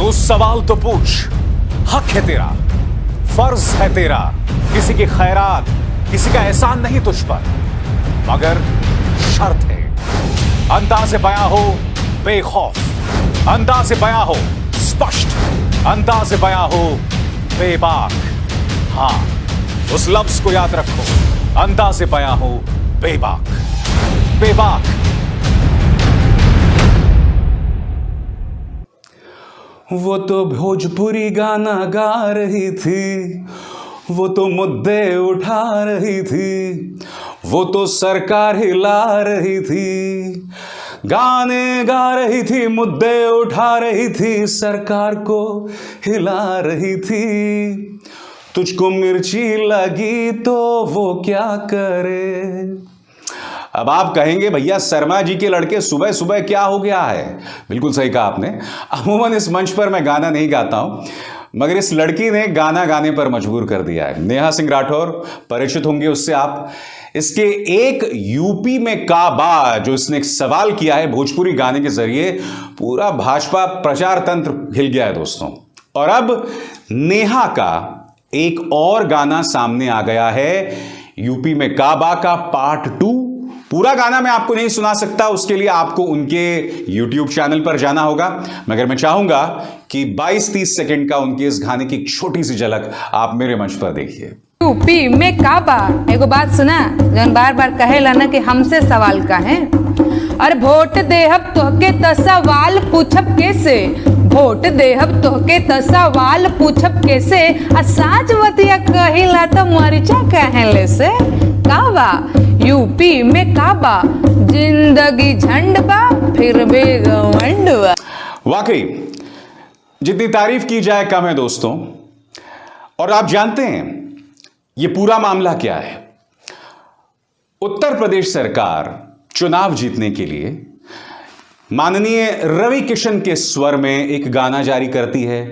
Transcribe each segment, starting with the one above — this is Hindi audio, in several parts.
तू सवाल तो पूछ, हक है तेरा, फर्ज है तेरा। किसी की खैरात, किसी का एहसान नहीं तुझ पर, मगर शर्त है अंदाज़े बयां हो बेखौफ, अंदाज़े बयां हो स्पष्ट, अंदाज़े बयां हो बेबाक। हां, उस लफ्ज को याद रखो, अंदाज़े बयां हो बेबाक। बेबाक। वो तो भोजपुरी गाना गा रही थी, वो तो मुद्दे उठा रही थी, वो तो सरकार हिला रही थी। गाने गा रही थी, मुद्दे उठा रही थी, सरकार को हिला रही थी। तुझको मिर्ची लगी तो वो क्या करे। अब आप कहेंगे भैया शर्मा जी के लड़के सुबह सुबह क्या हो गया है। बिल्कुल सही कहा आपने। अमूमन इस मंच पर मैं गाना नहीं गाता हूं, मगर इस लड़की ने गाना गाने पर मजबूर कर दिया है। नेहा सिंह राठौर, परिचित होंगे उससे आप। इसके एक यूपी में काबा जो इसने एक सवाल किया है भोजपुरी गाने के जरिए, पूरा भाजपा प्रचार तंत्र हिल गया है दोस्तों। और अब नेहा का एक और गाना सामने आ गया है, यूपी में काबा का पार्ट 2। पूरा गाना मैं आपको नहीं सुना सकता, उसके लिए आपको उनके YouTube चैनल पर जाना होगा, मगर मैं चाहूंगा कि 22-30 सेकंड का उनके इस गाने की एक छोटी सी झलक आप मेरे मंच पर देखिए। यूपी में काबा, एगो बात सुना, जौन बार बार कहेला ना कि हमसे सवाल का है, और वोट देहब तोहके त सवाल पूछब कैसे, वोट देहब तोहके त सवाल पूछब कैसे, आ साच बतिया कहिला त मरिचा कहले से। काबा, यूपी में काबा, जिंदगी झंड बा फिर भी घमंड बा। वाकई जितनी तारीफ की जाए कम है दोस्तों। और आप जानते हैं यह पूरा मामला क्या है। उत्तर प्रदेश सरकार चुनाव जीतने के लिए माननीय रवि किशन के स्वर में एक गाना जारी करती है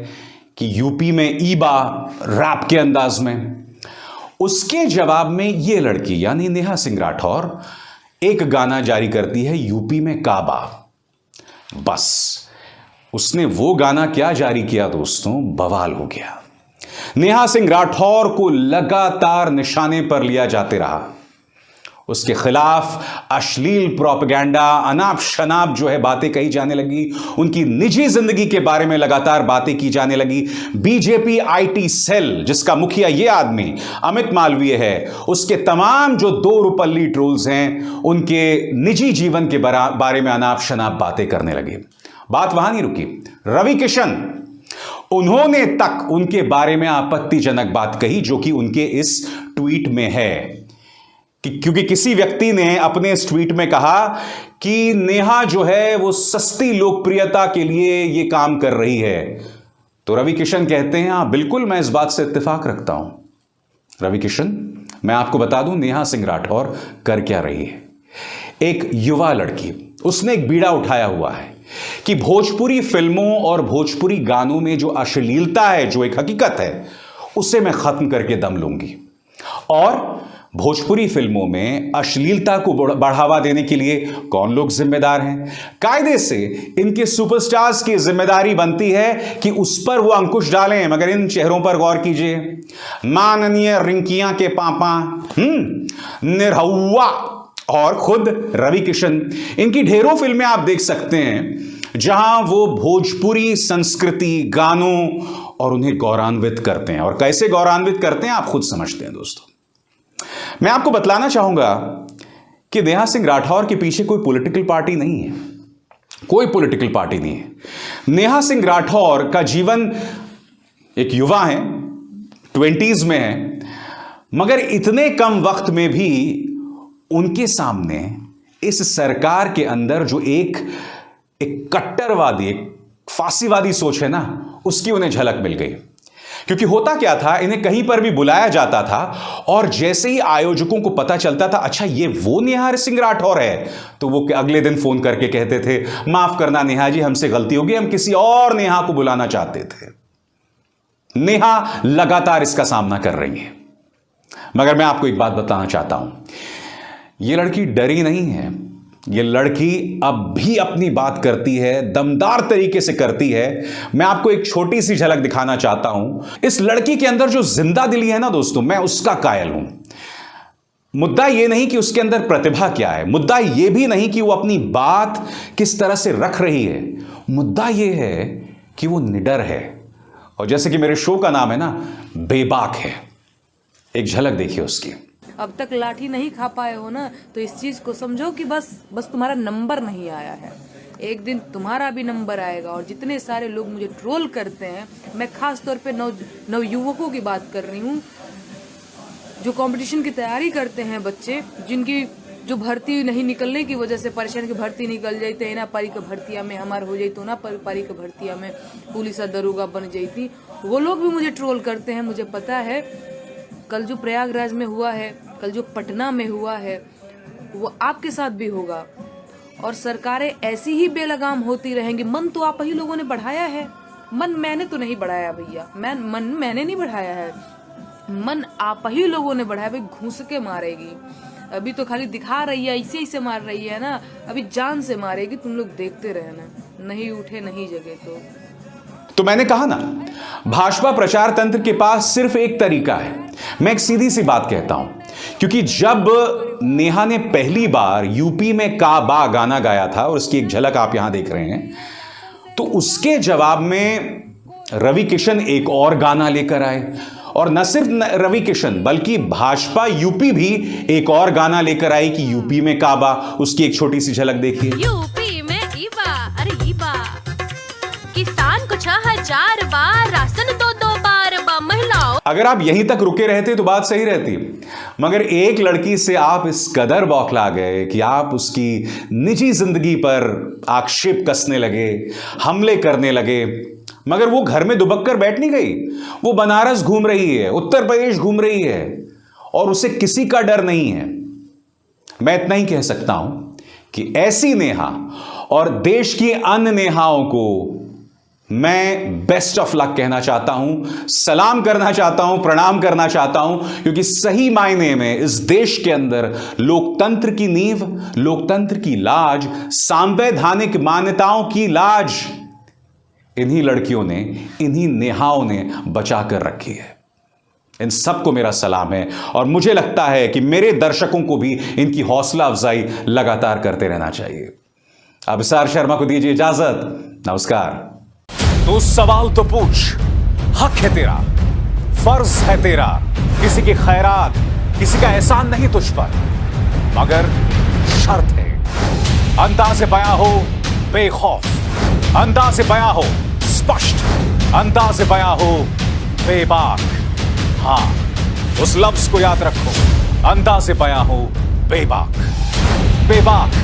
कि यूपी में ईबा, रैप के अंदाज में। उसके जवाब में यह लड़की यानी नेहा सिंह राठौर एक गाना जारी करती है यूपी में काबा। बस उसने वो गाना क्या जारी किया दोस्तों, बवाल हो गया। नेहा सिंह राठौर को लगातार निशाने पर लिया जाते रहा। उसके खिलाफ अश्लील प्रोपेगेंडा, अनाप शनाप जो है बातें कही जाने लगी। उनकी निजी जिंदगी के बारे में लगातार बातें की जाने लगी। बीजेपी आईटी सेल, जिसका मुखिया ये आदमी अमित मालवीय है, उसके तमाम जो 2 रुपल्ली ट्रोल्स हैं, उनके निजी जीवन के बारे में अनाप शनाप बातें करने लगे। बात वहां नहीं रुकी। रवि किशन, उन्होंने तक उनके बारे में आपत्तिजनक बात कही, जो कि उनके इस ट्वीट में है। क्योंकि किसी व्यक्ति ने अपने इस ट्वीट में कहा कि नेहा जो है वो सस्ती लोकप्रियता के लिए ये काम कर रही है। तो रवि किशन कहते हैं, हां बिल्कुल मैं इस बात से इत्तेफाक रखता हूं। रवि किशन, मैं आपको बता दूं नेहा सिंह राठौर कर क्या रही है। एक युवा लड़की, उसने एक बीड़ा उठाया हुआ है कि भोजपुरी फिल्मों और भोजपुरी गानों में जो अश्लीलता है, जो एक हकीकत है, उसे मैं खत्म करके दम लूंगी। और भोजपुरी फिल्मों में अश्लीलता को बढ़ावा देने के लिए कौन लोग जिम्मेदार हैं? कायदे से इनके सुपरस्टार्स की जिम्मेदारी बनती है कि उस पर वो अंकुश डालें। मगर इन चेहरों पर गौर कीजिए, माननीय रिंकियां के पापा, निरहुआ और खुद रवि किशन, इनकी ढेरों फिल्में आप देख सकते हैं जहां वो भोजपुरी संस्कृति, गानों और उन्हें गौरवान्वित करते हैं। और कैसे गौरवान्वित करते हैं आप खुद समझते हैं दोस्तों। मैं आपको बतलाना चाहूंगा कि नेहा सिंह राठौर के पीछे कोई पॉलिटिकल पार्टी नहीं है, कोई पॉलिटिकल पार्टी नहीं है। नेहा सिंह राठौर का जीवन, एक युवा है, 20s में है, मगर इतने कम वक्त में भी उनके सामने इस सरकार के अंदर जो एक कट्टरवादी, एक फांसीवादी सोच है ना, उसकी उन्हें झलक मिल गई। क्योंकि होता क्या था, इन्हें कहीं पर भी बुलाया जाता था और जैसे ही आयोजकों को पता चलता था अच्छा ये वो नेहा सिंह राठौर है, तो वो अगले दिन फोन करके कहते थे, माफ करना नेहा जी, हमसे गलती होगी, हम किसी और नेहा को बुलाना चाहते थे। नेहा लगातार इसका सामना कर रही है। मगर मैं आपको एक बात बताना चाहता हूं, यह लड़की डरी नहीं है, ये लड़की अब भी अपनी बात करती है, दमदार तरीके से करती है। मैं आपको एक छोटी सी झलक दिखाना चाहता हूं। इस लड़की के अंदर जो जिंदा दिली है ना दोस्तों, मैं उसका कायल हूं। मुद्दा यह नहीं कि उसके अंदर प्रतिभा क्या है, मुद्दा यह भी नहीं कि वो अपनी बात किस तरह से रख रही है, मुद्दा यह है कि वो निडर है। और जैसे कि मेरे शो का नाम है ना, बेबाक है। एक झलक देखिए उसकी। अब तक लाठी नहीं खा पाए हो ना, तो इस चीज को समझो कि बस तुम्हारा नंबर नहीं आया है। एक दिन तुम्हारा भी नंबर आएगा। और जितने सारे लोग मुझे ट्रोल करते हैं, मैं खास तौर पे नव युवकों की बात कर रही हूँ, जो कंपटीशन की तैयारी करते हैं, बच्चे जिनकी जो भर्ती नहीं निकलने की वजह से परेशान की भर्ती निकल जाती है ना, पारी के भर्तिया में हमार हो जाती ना, पारी के भर्तिया में पुलिस दरोगा बन जाती, वो लोग भी मुझे ट्रोल करते हैं। मुझे पता है कल जो प्रयागराज में हुआ है, कल जो पटना में हुआ है, वो आपके साथ भी होगा। और सरकारें ऐसी ही बेलगाम होती रहेंगी। मन तो आप ही लोगों ने बढ़ाया है, मन मैंने तो नहीं बढ़ाया भैया, मन मैंने नहीं बढ़ाया है, मन आप ही लोगों ने बढ़ाया। भाई घूस के मारेगी, अभी तो खाली दिखा रही है, ऐसे ऐसे मार रही है ना, अभी जान से मारेगी। तुम लोग देखते रहना, नहीं उठे नहीं जगे तो मैंने कहा ना, भाजपा प्रचार तंत्र के पास सिर्फ एक तरीका है। मैं एक सीधी सी बात कहता हूं, क्योंकि जब नेहा ने पहली बार यूपी में काबा गाना गाया था, और उसकी एक झलक आप यहां देख रहे हैं, तो उसके जवाब में रवि किशन एक और गाना लेकर आए। और न सिर्फ रवि किशन बल्कि भाजपा यूपी भी एक और गाना लेकर आई कि यूपी में काबा। उसकी एक छोटी सी झलक देखिए। यूपी में ईबा, अरे ईबा, किसान को 6000 बार राशन 2-2 बार महिलाओं। अगर आप यहीं तक रुके रहते तो बात सही रहती, मगर एक लड़की से आप इस कदर बौखला गए कि आप उसकी निजी जिंदगी पर आक्षेप कसने लगे, हमले करने लगे। मगर वो घर में दुबक कर बैठ नहीं गई, वो बनारस घूम रही है, उत्तर प्रदेश घूम रही है, और उसे किसी का डर नहीं है। मैं इतना ही कह सकता हूं कि ऐसी नेहा और देश की अन्य नेहाओं को मैं बेस्ट ऑफ लक कहना चाहता हूं, सलाम करना चाहता हूं, प्रणाम करना चाहता हूं, क्योंकि सही मायने में इस देश के अंदर लोकतंत्र की नींव, लोकतंत्र की लाज, संवैधानिक मान्यताओं की लाज इन्हीं लड़कियों ने, इन्हीं नेहाओं ने बचा कर रखी है। इन सबको मेरा सलाम है, और मुझे लगता है कि मेरे दर्शकों को भी इनकी हौसला अफजाई लगातार करते रहना चाहिए। अभिसार शर्मा को दीजिए इजाजत। नमस्कार। तो सवाल तो पूछ, हक है तेरा, फर्ज है तेरा, किसी की खैरात, किसी का एहसान नहीं तुझ पर, मगर शर्त है अंदाज़े बयां हो बेखौफ, अंदाज़े बयां हो स्पष्ट, अंदाज़े बयां हो बेबाक। हां, उस लफ्ज को याद रखो, अंदाज़े बयां हो बेबाक। बेबाक